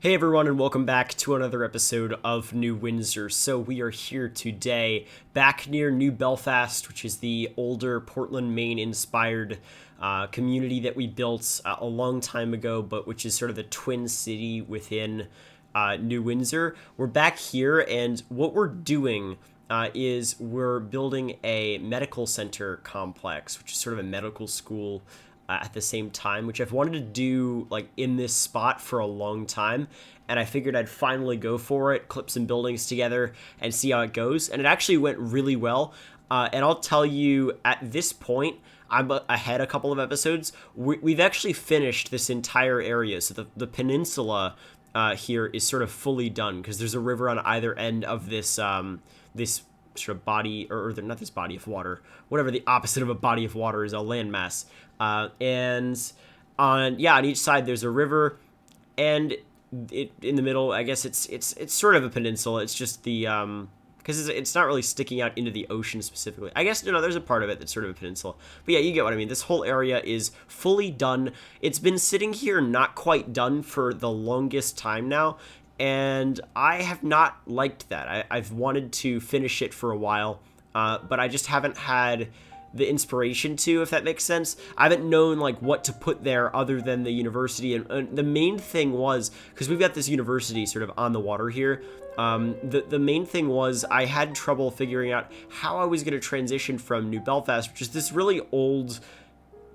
Hey everyone, and welcome back to another episode of New Windsor. So we are here today, back near New Belfast, which is the older Portland, Maine-inspired community that we built a long time ago, but which is sort of the twin city within New Windsor. We're back here, and what we're doing is we're building a medical center complex, which is sort of a medical school at the same time, which I've wanted to do like in this spot for a long time, and I figured I'd finally go for it, clip some buildings together and see how it goes. And it actually went really well, and I'll tell you, at this point I'm ahead a couple of episodes. We've actually finished this entire area, so the peninsula here is sort of fully done, because there's a river on either end of this this sort of body, or not this body of water, whatever the opposite of a body of water is, a landmass. And on each side there's a river, and in the middle, I guess it's sort of a peninsula. It's just the because it's not really sticking out into the ocean specifically. I guess no, there's a part of it that's sort of a peninsula. But yeah, you get what I mean. This whole area is fully done. It's been sitting here not quite done for the longest time now, and I have not liked that. I've wanted to finish it for a while, but I just haven't had the inspiration to, if that makes sense. I haven't known like what to put there other than the university, and the main thing was, because we've got this university sort of on the water here, the main thing was I had trouble figuring out how I was going to transition from New Belfast, which is this really old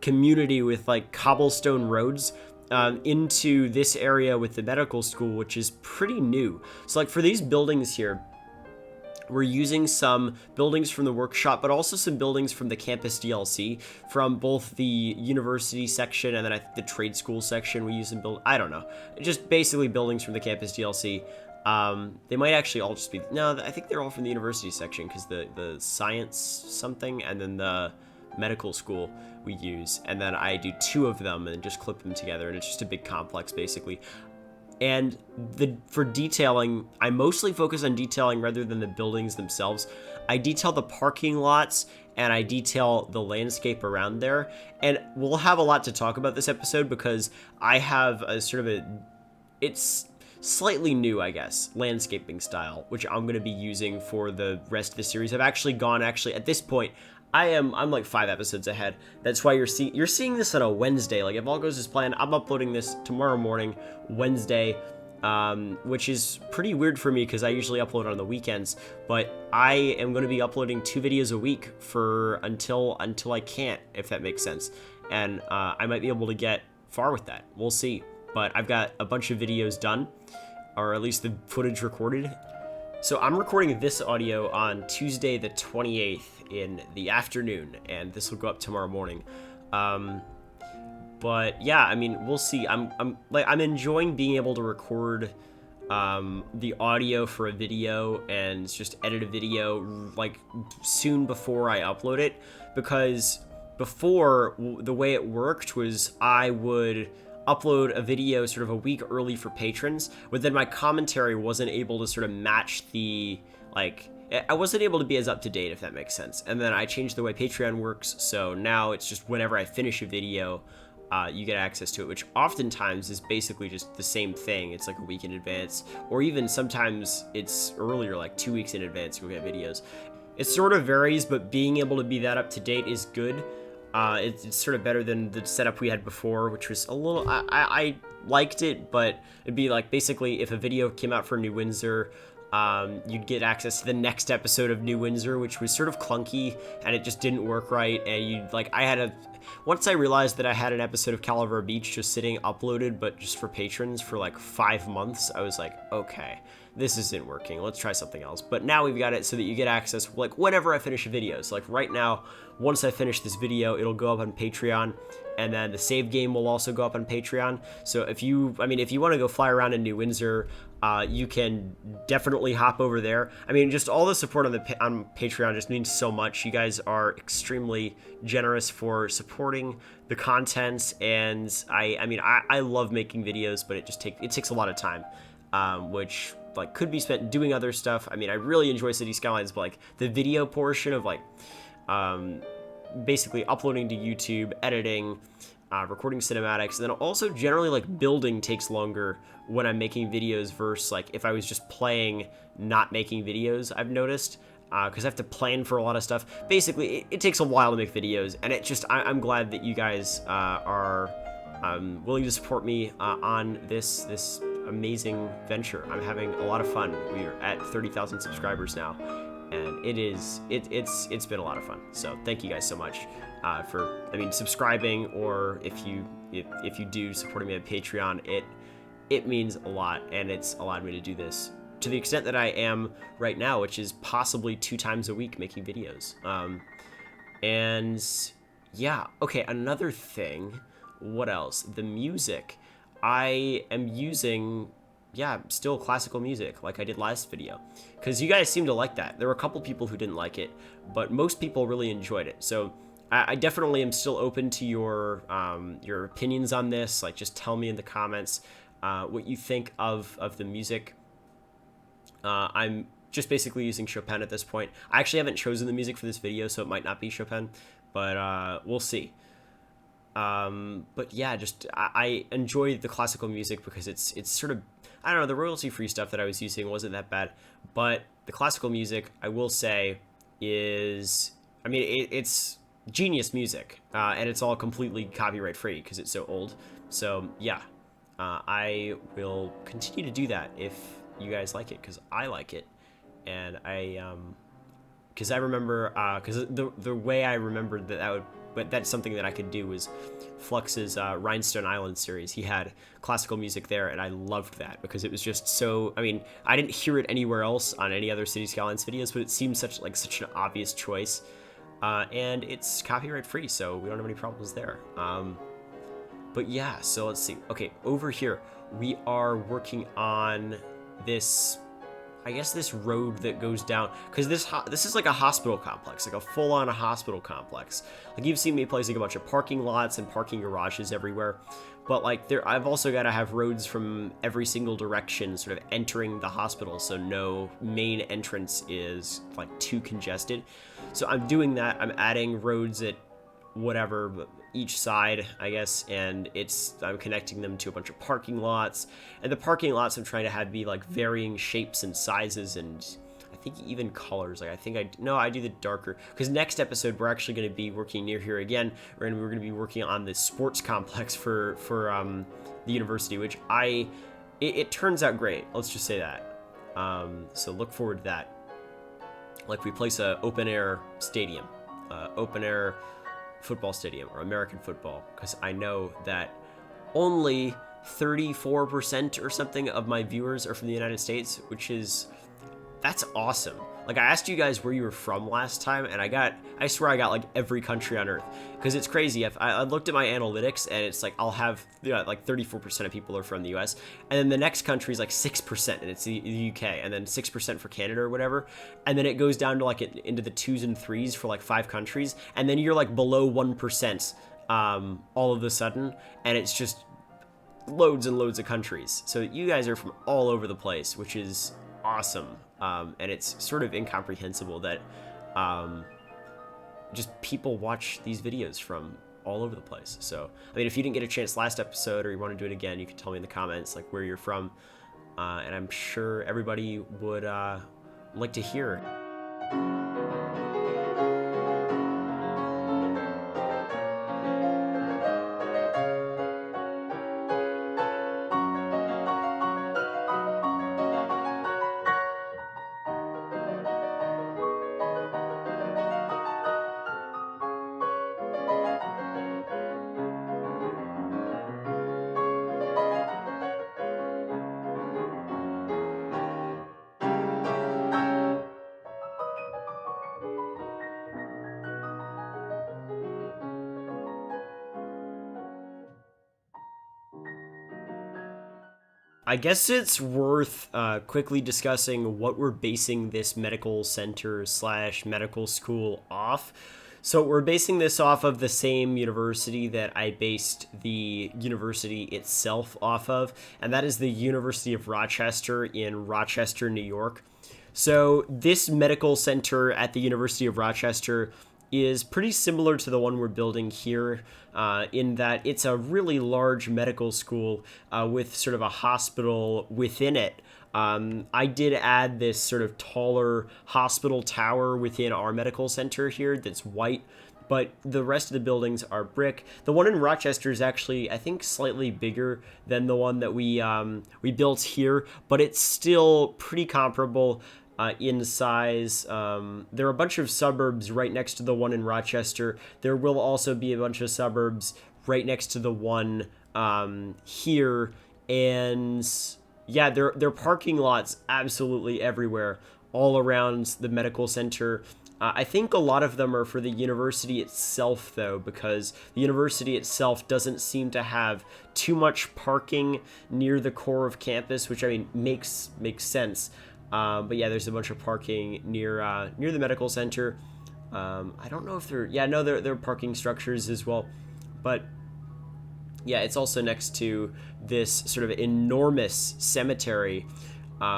community with like cobblestone roads, into this area with the medical school, which is pretty new. So like for these buildings here, we're using some buildings from the workshop, but also some buildings from the campus DLC, from both the university section and then the trade school section. We use some I don't know, just basically buildings from the campus DLC. They might actually all just be, no, I think they're all from the university section, because the science something and then the medical school we use, and then I do two of them and just clip them together, and it's just a big complex basically. And for detailing, I mostly focus on detailing rather than the buildings themselves. I detail the parking lots and I detail the landscape around there. And we'll have a lot to talk about this episode, because I have a sort of it's slightly new, I guess, landscaping style, which I'm going to be using for the rest of the series. I've actually at this point, I'm like 5 episodes ahead. That's why you're seeing this on a Wednesday. Like, if all goes as planned, I'm uploading this tomorrow morning, Wednesday, which is pretty weird for me because I usually upload on the weekends. But I am going to be uploading 2 videos a week until I can't, if that makes sense. And I might be able to get far with that. We'll see. But I've got a bunch of videos done, or at least the footage recorded. So I'm recording this audio on Tuesday the 28th in the afternoon, and this will go up tomorrow morning. But yeah, I mean, we'll see. I'm enjoying being able to record the audio for a video and just edit a video like soon before I upload it, because before, the way it worked was I would upload a video sort of a week early for patrons, but then my commentary wasn't able to sort of match I wasn't able to be as up to date, if that makes sense. And then I changed the way Patreon works, so now it's just whenever I finish a video, you get access to it, which oftentimes is basically just the same thing. It's like a week in advance, or even sometimes it's earlier, like 2 weeks in advance you'll get videos. It sort of varies, but being able to be that up to date is good. It's sort of better than the setup we had before, which was a little, I liked it, but it'd be like, basically, if a video came out for New Windsor, you'd get access to the next episode of New Windsor, which was sort of clunky, and it just didn't work right, and once I realized that I had an episode of Calaver Beach just sitting uploaded, but just for patrons for like 5 months, I was like, okay, this isn't working, let's try something else. But now we've got it so that you get access like whenever I finish a video. So like right now, once I finish this video, it'll go up on Patreon, and then the save game will also go up on Patreon. So if you want to go fly around in New Windsor, you can definitely hop over there. I mean, just all the support on Patreon just means so much. You guys are extremely generous for supporting the content, and I love making videos, but it takes a lot of time, which like could be spent doing other stuff. I mean, I really enjoy City Skylines, but like the video portion of like basically uploading to YouTube, editing, recording cinematics, and then also generally like building takes longer when I'm making videos versus like if I was just playing, not making videos. I've noticed because I have to plan for a lot of stuff. Basically, it takes a while to make videos, and it just I'm glad that you guys are willing to support me on this amazing venture. I'm having a lot of fun. We are at 30,000 subscribers now, and it's been a lot of fun. So thank you guys so much for subscribing, or if you do supporting me on Patreon. It means a lot, and it's allowed me to do this to the extent that I am right now, which is possibly 2 times a week making videos. And yeah, okay, another thing. What else? The music. I am using, still classical music like I did last video, because you guys seem to like that. There were a couple people who didn't like it, but most people really enjoyed it. So I definitely am still open to your opinions on this. Like, just tell me in the comments what you think of the music. I'm just basically using Chopin at this point. I actually haven't chosen the music for this video, so it might not be Chopin, but we'll see. But yeah, just I enjoy the classical music because it's sort of, I don't know, the royalty-free stuff that I was using wasn't that bad, but the classical music, I will say, is, it's genius music, and it's all completely copyright-free because it's so old. So yeah, I will continue to do that if you guys like it, because I like it, and because I remember, because the way I remembered that would, but that's something that I could do, was Flux's Rhinestone Island series. He had classical music there, and I loved that because it was just so, I didn't hear it anywhere else on any other City Skylines videos, but it seemed such an obvious choice, and it's copyright free, so we don't have any problems there. But yeah, so let's see. Okay, over here, we are working on this, I guess, this road that goes down, because this is like a hospital complex, like a full-on hospital complex. Like, you've seen me placing a bunch of parking lots and parking garages everywhere, but like I've also got to have roads from every single direction sort of entering the hospital, so no main entrance is like too congested. So I'm doing that. I'm adding roads at whatever each side, I guess, and I'm connecting them to a bunch of parking lots, and the parking lots I'm trying to have be like varying shapes and sizes, and I think even colors. Like, I do the darker, because next episode we're actually going to be working near here again, and we're going to be working on the sports complex for the university, which it turns out great. Let's just say that. So look forward to that. Like, we place a open air stadium, open air football stadium, or American football, because I know that only 34% or something of my viewers are from the United States, that's awesome. Like, I asked you guys where you were from last time, and I swear I got like every country on earth, because it's crazy. I looked at my analytics, and it's like I'll have like 34% of people are from the US, and then the next country is like 6%, and it's the UK, and then 6% for Canada or whatever, and then it goes down to like into the 2s and 3s for like 5 countries, and then you're like below 1% all of a sudden, and it's just loads and loads of countries. So you guys are from all over the place, which is awesome. And it's sort of incomprehensible that just people watch these videos from all over the place. So, if you didn't get a chance last episode, or you want to do it again, you can tell me in the comments like where you're from, and I'm sure everybody would like to hear. I guess it's worth quickly discussing what we're basing this medical center / medical school off. So we're basing this off of the same university that I based the university itself off of, and that is the University of Rochester in Rochester, New York. So this medical center at the University of Rochester is pretty similar to the one we're building here, in that it's a really large medical school with sort of a hospital within it. I did add this sort of taller hospital tower within our medical center here that's white, but the rest of the buildings are brick. The one in Rochester is actually, I think, slightly bigger than the one that we built here, but it's still pretty comparable in size. There are a bunch of suburbs right next to the one in Rochester. There will also be a bunch of suburbs right next to the one here, and yeah, there are parking lots absolutely everywhere, all around the medical center. I think a lot of them are for the university itself, though, because the university itself doesn't seem to have too much parking near the core of campus, which, I mean, makes sense. But yeah, there's a bunch of parking near the medical center. I don't know if they're parking structures as well, but yeah, it's also next to this sort of enormous cemetery,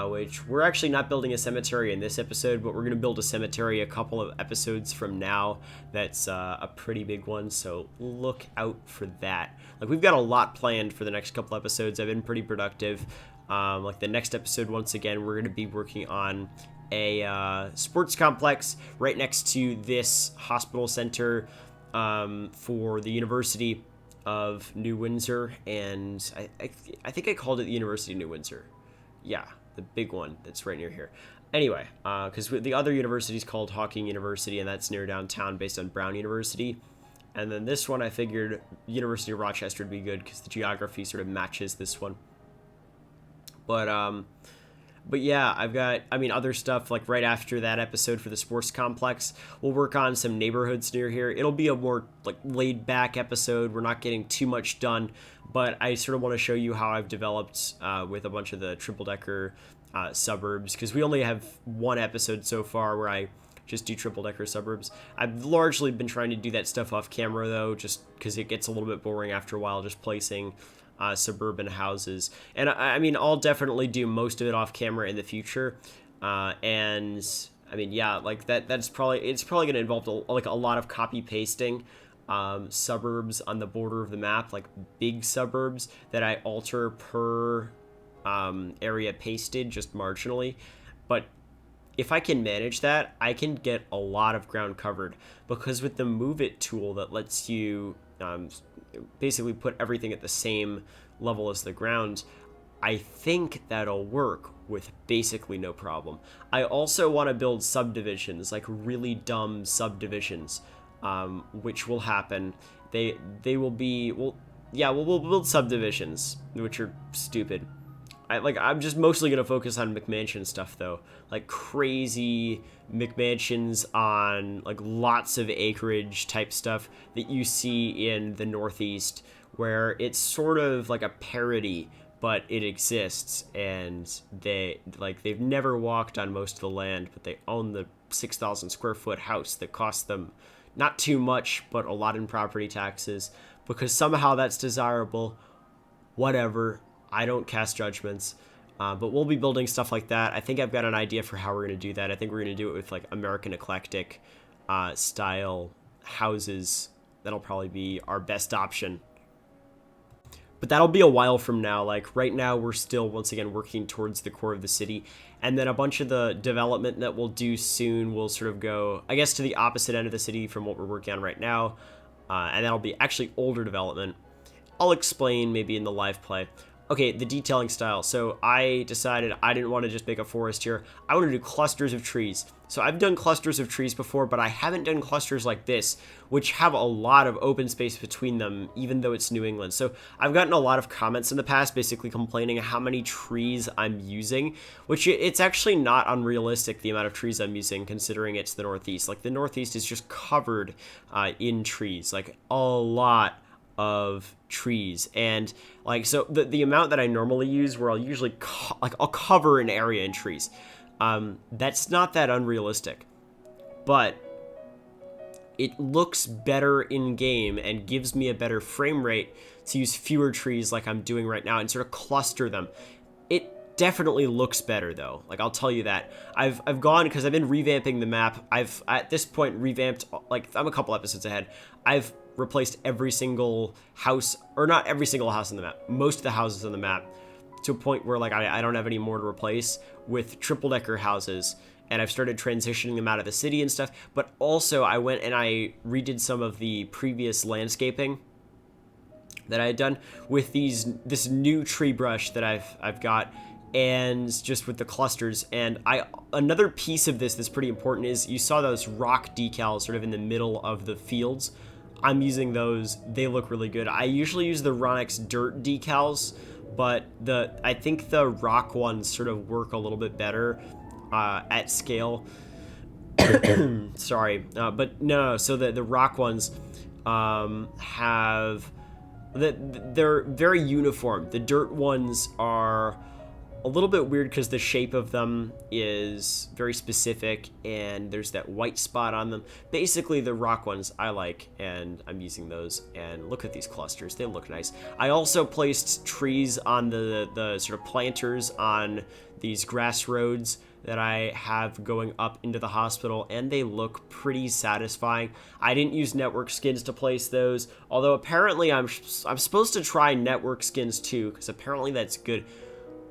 which we're actually not building a cemetery in this episode, but we're going to build a cemetery a couple of episodes from now. That's a pretty big one, so look out for that. Like, we've got a lot planned for the next couple episodes. I've been pretty productive. Like the next episode, once again, we're going to be working on a sports complex right next to this hospital center for the University of New Windsor, and I think I called it the University of New Windsor. Yeah, the big one that's right near here. Anyway, because the other university is called Hawking University, and that's near downtown based on Brown University. And then this one, I figured University of Rochester would be good because the geography sort of matches this one. But yeah, I've got, I mean, other stuff like right after that episode for the sports complex. We'll work on some neighborhoods near here. It'll be a more like laid back episode. We're not getting too much done, but I sort of want to show you how I've developed with a bunch of the triple decker suburbs, because we only have one episode so far where I just do triple decker suburbs. I've largely been trying to do that stuff off camera though, just because it gets a little bit boring after a while just placing suburban houses. And I mean, I'll definitely do most of it off camera in the future. And I mean, yeah, like it's probably going to involve a lot of copy pasting suburbs on the border of the map, like big suburbs that I alter per area pasted just marginally. But if I can manage that, I can get a lot of ground covered, because with the Move It tool that lets you basically put everything at the same level as the ground, I think that'll work with basically no problem. I also want to build subdivisions, like really dumb subdivisions, which will happen. They will be, we'll build subdivisions, which are stupid. I'm just mostly going to focus on McMansion stuff, though. Like crazy McMansions on like lots of acreage type stuff that you see in the Northeast, where it's sort of like a parody, but it exists, and they've never walked on most of the land, but they own the 6,000 square foot house that costs them not too much, but a lot in property taxes, because somehow that's desirable. Whatever. I don't cast judgments, but we'll be building stuff like that. I think I've got an idea for how we're going to do that. I think we're going to do it with like American eclectic style houses. That'll probably be our best option. But that'll be a while from now. Like right now, we're still, once again, working towards the core of the city. And then a bunch of the development that we'll do soon will sort of go, I guess, to the opposite end of the city from what we're working on right now. And that'll be actually older development. I'll explain maybe in the live play. Okay, the detailing style. So I decided I didn't want to just make a forest here. I want to do clusters of trees. So I've done clusters of trees before, but I haven't done clusters like this, which have a lot of open space between them, even though it's New England. So I've gotten a lot of comments in the past basically complaining how many trees I'm using, which it's actually not unrealistic, the amount of trees I'm using, considering it's the Northeast. Like the Northeast is just covered in trees, like a lot of trees. And like, so the amount that I normally use, where I'll usually I'll cover an area in trees, that's not that unrealistic, but it looks better in game and gives me a better frame rate to use fewer trees like I'm doing right now and sort of cluster them. definitely looks better though. Like, I'll tell you that. I've gone, because I've been revamping the map. I've at this point revamped, like, I'm a couple episodes ahead. I've replaced every single house, or not every single house on the map, most of the houses on the map, to a point where, like, I don't have any more to replace, with triple-decker houses. And I've started transitioning them out of the city and stuff. But also, I went and I redid some of the previous landscaping that I had done with this new tree brush that I've got, and just with the clusters. And another piece of this that's pretty important is, you saw those rock decals sort of in the middle of the fields. I'm using those. They look really good. I usually use the Ronix dirt decals, but I think the rock ones sort of work a little bit better at scale. Sorry, but no. So the rock ones they're very uniform. The dirt ones are a little bit weird because the shape of them is very specific, and there's that white spot on them. Basically, the rock ones I like, and I'm using those. And look at these clusters. They look nice. I also placed trees on the sort of planters on these grass roads that I have going up into the hospital, and they look pretty satisfying. I didn't use network skins to place those, although apparently I'm supposed to try network skins too, because apparently that's good.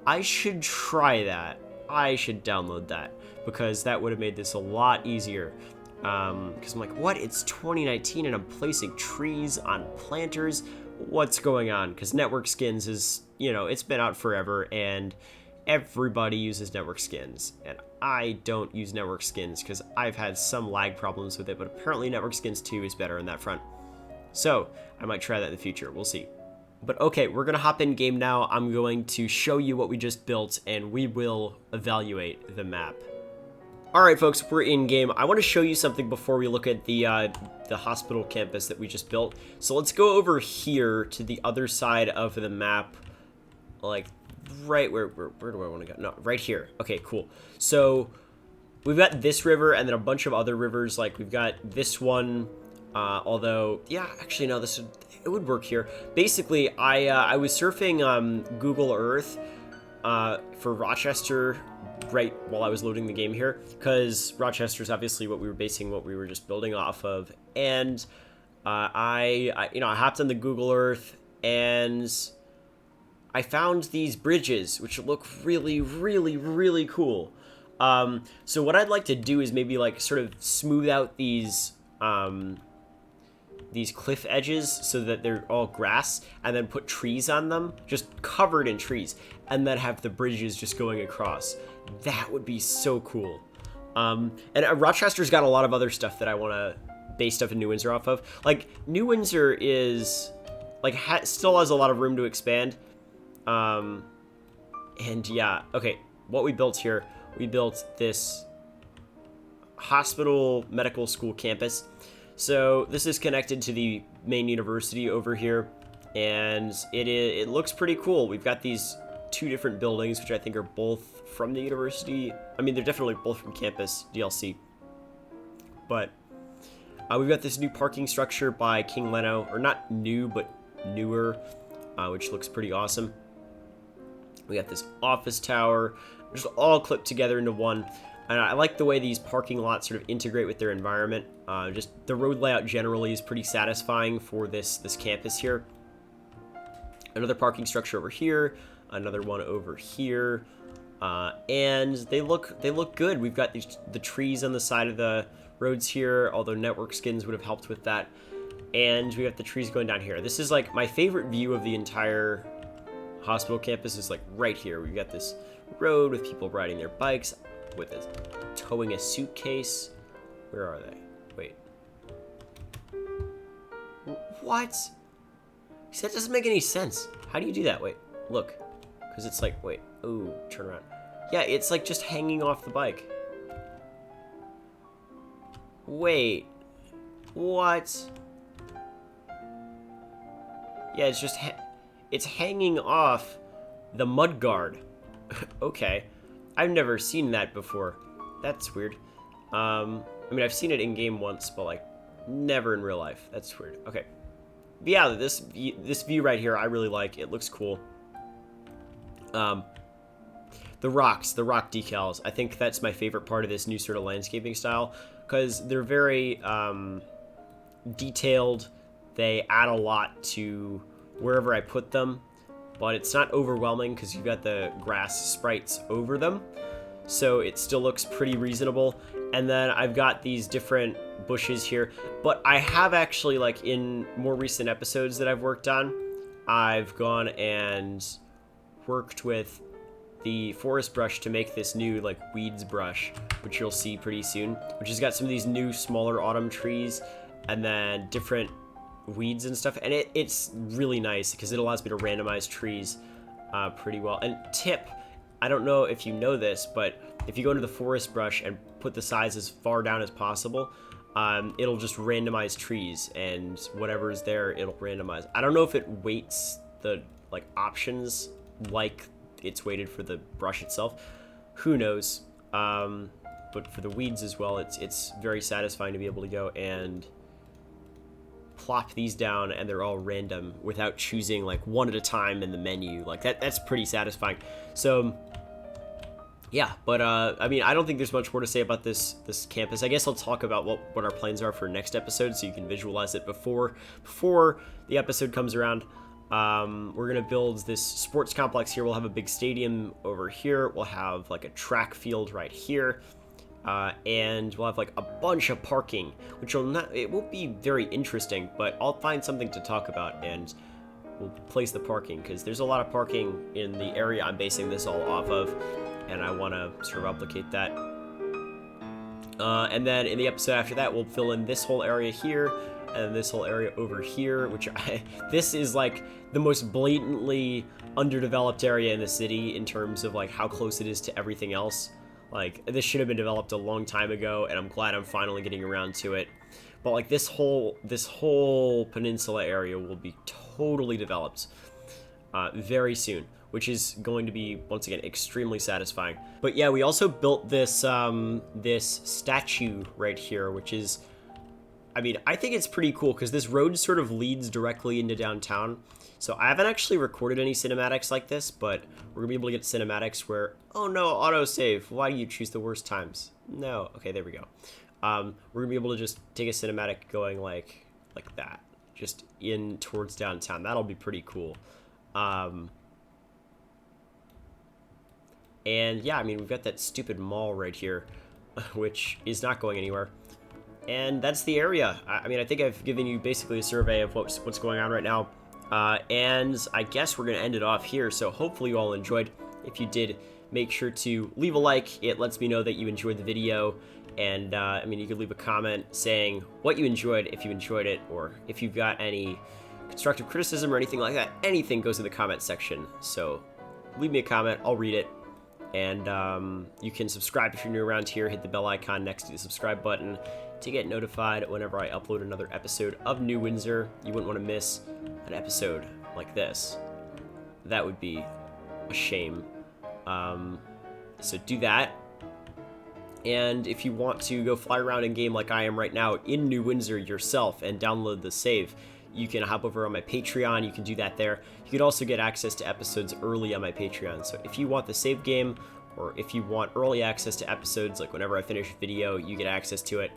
I should try that. I should download that, because that would have made this a lot easier. Because I'm like, what? It's 2019 and I'm placing trees on planters? What's going on? Because network skins is, it's been out forever, and everybody uses network skins. And I don't use network skins because I've had some lag problems with it, but apparently network skins 2 is better on that front. So I might try that in the future. We'll see. But okay, we're going to hop in game now. I'm going to show you what we just built, and we will evaluate the map. Alright folks, we're in game. I want to show you something before we look at the hospital campus that we just built. So let's go over here to the other side of the map. Like, right where do I want to go? No, right here. Okay, cool. So we've got this river and then a bunch of other rivers. Like, we've got this one, although, yeah, actually, no, it would work here. Basically, I was surfing Google Earth for Rochester right while I was loading the game here, because Rochester is obviously what we were basing what we were just building off of. And I hopped on the Google Earth, and I found these bridges, which look really, really, really cool. So what I'd like to do is maybe like sort of smooth out these cliff edges so that they're all grass, and then put trees on them, just covered in trees, and then have the bridges just going across. That would be so cool. And Rochester's got a lot of other stuff that I want to base stuff in New Windsor off of. Like, New Windsor is, like, still has a lot of room to expand. And yeah, okay, what we built here, we built this hospital medical school campus. So this is connected to the main university over here, and it looks pretty cool. We've got these 2 different buildings, which I think are both from the university. I mean, they're definitely both from campus DLC. But we've got this new parking structure by King Leno, or not new, but newer, which looks pretty awesome. We got this office tower, just all clipped together into one. And I like the way these parking lots sort of integrate with their environment. Just the road layout generally is pretty satisfying for this campus here. Another parking structure over here, another one over here, and they look good. We've got the trees on the side of the roads here, although network skins would have helped with that. And we got the trees going down here. This is like my favorite view of the entire hospital campus is like right here. We've got this road with people riding their bikes, with towing a suitcase. Where are they? Wait. What? That doesn't make any sense. How do you do that? Wait, look. Because it's like, wait. Ooh, turn around. Yeah, it's like just hanging off the bike. Wait. What? Yeah, it's just it's hanging off the mudguard. Okay. I've never seen that before. That's weird. I mean, I've seen it in game once, but like never in real life. That's weird. Okay. But yeah, this view right here, I really like. It looks cool. the rock decals. I think that's my favorite part of this new sort of landscaping style, because they're very detailed. They add a lot to wherever I put them, but it's not overwhelming because you've got the grass sprites over them, so it still looks pretty reasonable. And then I've got these different bushes here, but I have actually, like, in more recent episodes that I've worked on, I've gone and worked with the forest brush to make this new, like, weeds brush, which you'll see pretty soon, which has got some of these new smaller autumn trees and then different weeds and stuff. And it's really nice because it allows me to randomize trees pretty well. And tip, I don't know if you know this, but if you go into the forest brush and put the size as far down as possible, it'll just randomize trees, and whatever is there, it'll randomize. I don't know if it weights the, like, options like it's weighted for the brush itself. Who knows? But for the weeds as well, it's very satisfying to be able to go and plop these down, and they're all random without choosing, like, one at a time in the menu. Like, that's pretty satisfying. So yeah, but I mean, I don't think there's much more to say about this campus. I guess I'll talk about what our plans are for next episode, so you can visualize it before the episode comes around. We're gonna build this sports complex here. We'll have a big stadium over here. We'll have, like, a track field right here, and we'll have, like, a bunch of parking, which it won't be very interesting, but I'll find something to talk about, and we'll place the parking, because there's a lot of parking in the area I'm basing this all off of, and I want to sort of replicate that. And then in the episode after that, we'll fill in this whole area here, and this whole area over here, which this is, like, the most blatantly underdeveloped area in the city in terms of, like, how close it is to everything else. Like, this should have been developed a long time ago, and I'm glad I'm finally getting around to it. But, like, this whole peninsula area will be totally developed very soon, which is going to be, once again, extremely satisfying. But yeah, we also built this this statue right here, which is, I mean, I think it's pretty cool because this road sort of leads directly into downtown. So I haven't actually recorded any cinematics like this, but we're gonna be able to get cinematics where, oh no, autosave, why do you choose the worst times? No, okay, there we go. We're gonna be able to just take a cinematic going like that, just in towards downtown. That'll be pretty cool. And yeah, I mean, we've got that stupid mall right here, which is not going anywhere. And that's the area. I mean, I think I've given you basically a survey of what's going on right now. And I guess we're going to end it off here. So hopefully you all enjoyed. If you did, make sure to leave a like. It lets me know that you enjoyed the video. And I mean, you could leave a comment saying what you enjoyed, if you enjoyed it, or if you've got any constructive criticism or anything like that. Anything goes in the comment section. So leave me a comment. I'll read it. And you can subscribe if you're new around here. Hit the bell icon next to the subscribe button to get notified whenever I upload another episode of New Windsor. You wouldn't want to miss an episode like this. That would be a shame. So do that. And if you want to go fly around in game like I am right now in New Windsor yourself and download the save, you can hop over on my Patreon. You can do that there. You can also get access to episodes early on my Patreon. So if you want the save game, or if you want early access to episodes, like whenever I finish a video, you get access to it,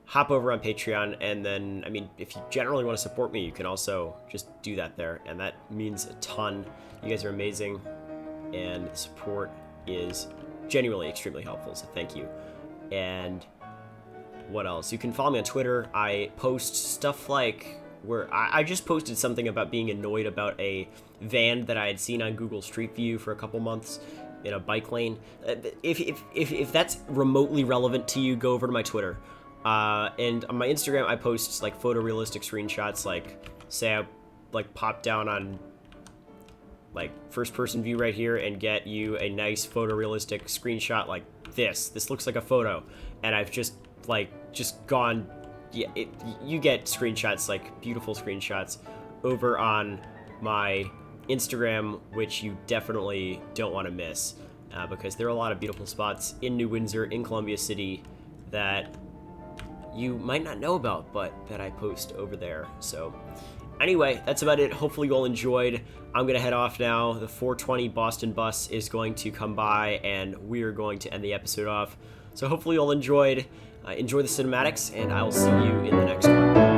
hop over on Patreon. And then, I mean, if you generally want to support me, you can also just do that there. And that means a ton. You guys are amazing. And the support is genuinely extremely helpful. So thank you. And what else? You can follow me on Twitter. I post stuff like, where I just posted something about being annoyed about a van that I had seen on Google Street View for a couple months in a bike lane. If that's remotely relevant to you, go over to my Twitter. And on my Instagram, I post, like, photorealistic screenshots, like, say I, like, pop down on, like, first-person view right here and get you a nice photorealistic screenshot like this. This looks like a photo. And I've just gone... Yeah, you get screenshots, like beautiful screenshots, over on my Instagram, which you definitely don't want to miss, because there are a lot of beautiful spots in New Windsor, in Columbia City, that you might not know about, but that I post over there. So Anyway, that's about it. Hopefully you all enjoyed. I'm going to head off now. The 4:20 Boston bus is going to come by, and we are going to end the episode off. So hopefully you all enjoyed. Enjoy the cinematics, and I will see you in the next one.